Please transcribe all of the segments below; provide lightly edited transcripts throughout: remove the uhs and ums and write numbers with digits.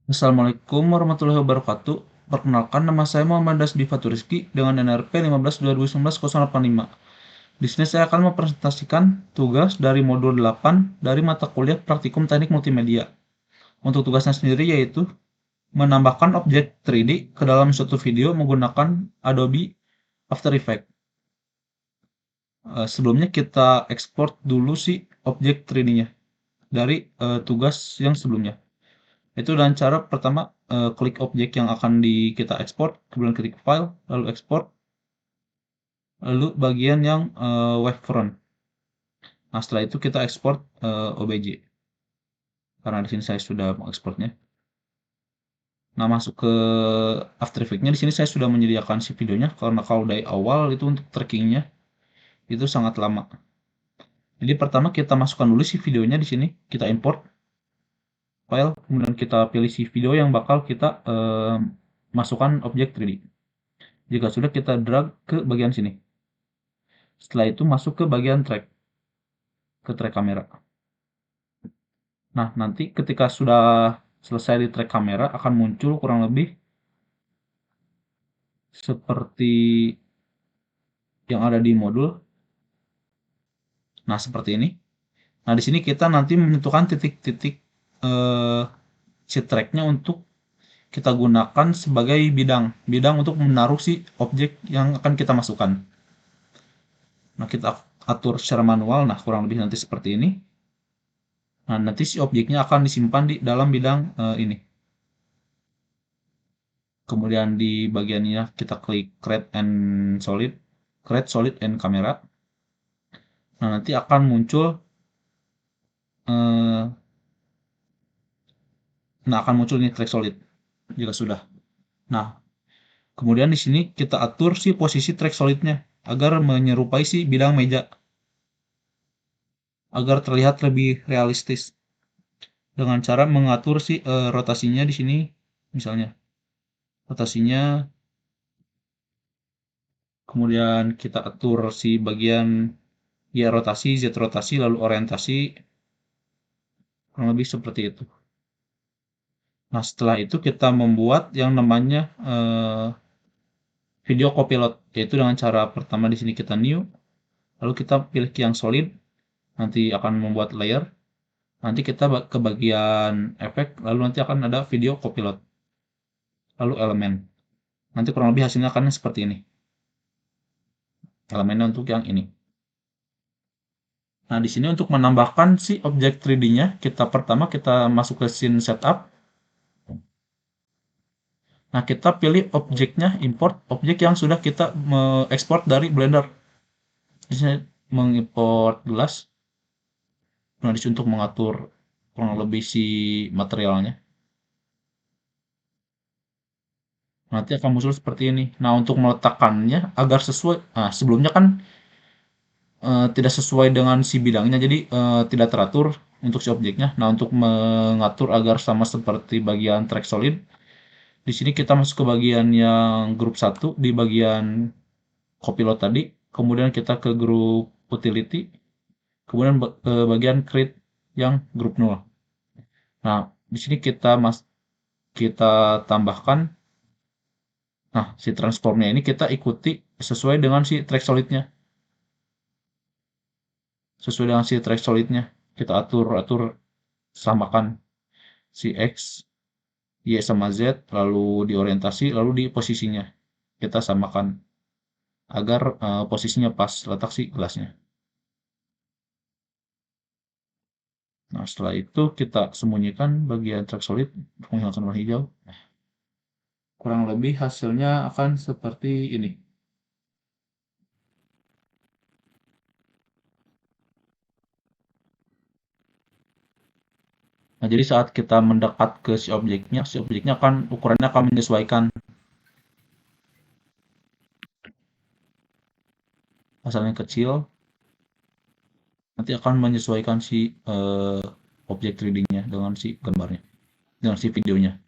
Assalamualaikum warahmatullahi wabarakatuh. Perkenalkan, nama saya Muhammad Dasdi Faturiski dengan NRP 15/2019-085. Di sini saya akan mempresentasikan tugas dari modul 8 dari mata kuliah Praktikum Teknik Multimedia. Untuk tugasnya sendiri yaitu menambahkan objek 3D ke dalam suatu video menggunakan Adobe After Effects. Sebelumnya kita ekspor dulu si objek 3D-nya dari tugas yang sebelumnya. Itu dengan cara pertama klik objek yang akan kita ekspor, kemudian klik file, lalu ekspor, lalu bagian yang wavefront. Nah, setelah itu kita ekspor OBJ. Karena di sini saya sudah mengekspornya. Nah, masuk ke After Effects-nya di sini saya sudah menyediakan si videonya karena kalau dari awal itu untuk trackingnya itu sangat lama. Jadi pertama kita masukkan dulu si videonya di sini, kita import file, kemudian kita pilih si video yang bakal kita masukkan objek 3D. Jika sudah, kita drag ke bagian sini. Setelah itu masuk ke bagian track, ke track kamera. Nah, nanti ketika sudah selesai di track kamera akan muncul kurang lebih seperti yang ada di modul. Nah, seperti ini. Nah, di sini kita nanti menentukan titik-titik eh, si tracknya untuk kita gunakan sebagai bidang untuk menaruh si objek yang akan kita masukkan. Nah, kita atur secara manual. Nah, kurang lebih nanti seperti ini. Nah, nanti si objeknya akan disimpan di dalam bidang ini. Kemudian di bagiannya kita klik create solid and camera. Nah, nanti akan muncul eh, ini track solid jika sudah. Nah, kemudian di sini kita atur si posisi track solidnya agar menyerupai si bidang meja agar terlihat lebih realistis dengan cara mengatur si rotasinya di sini. Misalnya rotasinya, kemudian kita atur si bagian Y rotasi, Z rotasi, lalu orientasi, kurang lebih seperti itu. Nah, setelah itu kita membuat yang namanya video copilot, yaitu dengan cara pertama di sini kita new, lalu kita pilih yang solid, nanti akan membuat layer, nanti kita ke bagian efek, lalu nanti akan ada video copilot, lalu elemen. Nanti kurang lebih hasilnya akan seperti ini. Elemennya untuk yang ini. Nah, di sini untuk menambahkan si objek 3D-nya, kita pertama kita masuk ke scene setup. Nah, kita pilih objeknya, import objek yang sudah kita ekspor dari Blender. Di sini mengimport gelas. Nah, di sini untuk mengatur kurang lebih si materialnya. Nanti akan muncul seperti ini. Nah, untuk meletakkannya agar sesuai. Nah, sebelumnya kan tidak sesuai dengan si bidangnya, jadi tidak teratur untuk si objeknya. Nah, untuk mengatur agar sama seperti bagian track solid, di sini kita masuk ke bagian yang grup 1 di bagian copilot tadi, kemudian kita ke grup utility, kemudian ke bagian create yang grup 0. Nah, di sini kita tambahkan, nah, si transformnya ini kita ikuti sesuai dengan si track solidnya. Sesuai dengan si track solidnya, kita atur samakan si X, Y sama Z, lalu di orientasi, lalu di posisinya. Kita samakan agar posisinya pas letak si gelasnya. Nah, setelah itu kita sembunyikan bagian track solid untuk menghilangkan warna hijau. Kurang lebih hasilnya akan seperti ini. Nah, jadi saat kita mendekat ke si objeknya akan ukurannya akan menyesuaikan. Asalnya kecil, nanti akan menyesuaikan si objek 3D-nya dengan si gambarnya, dengan si videonya.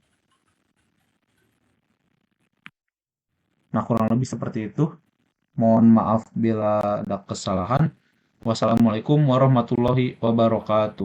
Nah, kurang lebih seperti itu. Mohon maaf bila ada kesalahan. Wassalamualaikum warahmatullahi wabarakatuh.